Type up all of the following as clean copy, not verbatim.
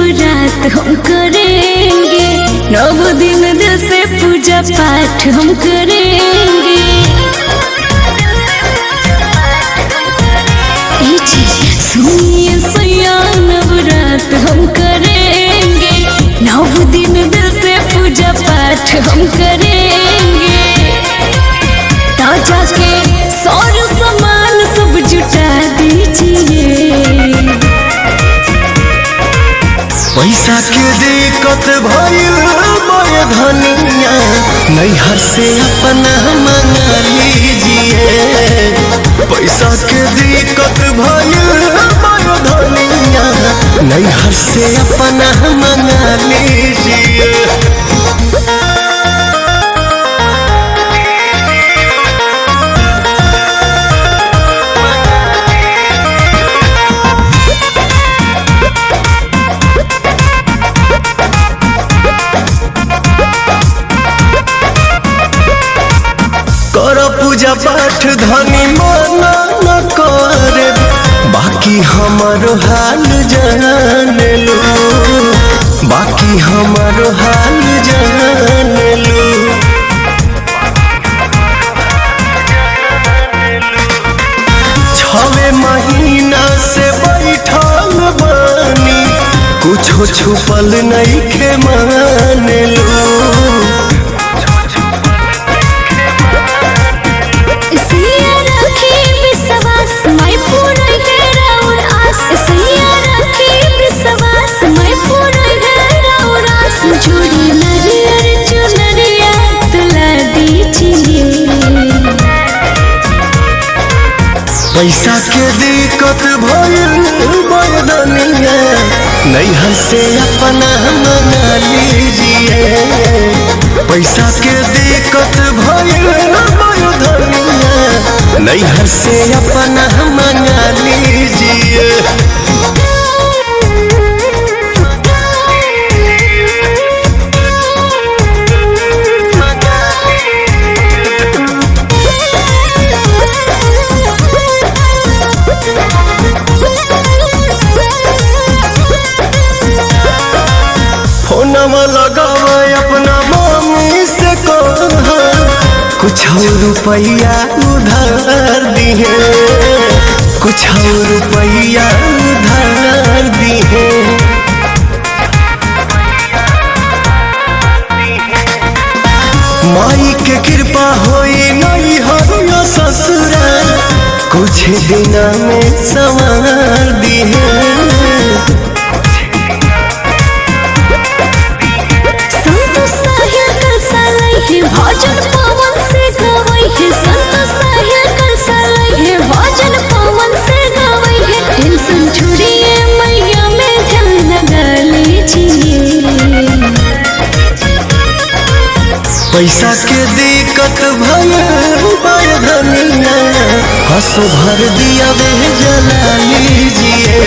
नवरात हम करेंगे, 9 दिन दिल से पूजा पाठ हम करेंगे। सुनिए सैया नवरात हम करेंगे, 9 दिन दिल से पूजा पाठ हम करेंगे। ताजा के सौर सामान सब जुटा दीजिए। पैसा के दिक्कत भइल बड़ धनिया, नैहर से अपना मंगा लीजिए। पैसा के दिक्कत भइल बड़ धनिया, नैहर से अपना मंगा लीजिए। कर पूजा पाठ धनी मना न करे, बाकी हमारो हाल जान लो, बाकी हमारो हाल जान लो। 6 महीना से बैठल बानी, कुछो छुपल नहीं के मान लो। पैसा के दिक्कत भइल बड़ धनिया, नैहर से अपना मंगा लीजिए। पैसा के दिक्कत भइल बड़ धनिया, नैहर से अपना मंगा लीजिए। फोनमा लगावे अपना मम्मी से कहा, कुछ रुपया उधार दिए, कुछ रुपया उधार दिए। माई के कृपा होई नहीं हो ससुरा, कुछ दिन में संवार दिए। भजन पवन से गवई है, संत साहिल कर सालई है, भजन पवन से गवई है। टेंशन छोड़िए मैया में ध्यान लगा लीजिए। पैसा के दिक्कत भइल बड़ धनिया, हंसो भर दिया वे जला लीजिए।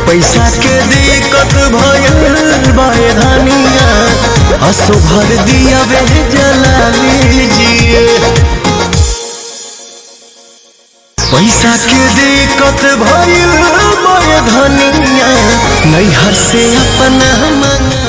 पैसा के दिक्कत भइल बड़ धनिया, हंसो भर दिया वे जला लीजिए। पैसा के दिक्कत भइल बड़ धनिया, नैहर से अपना मंगा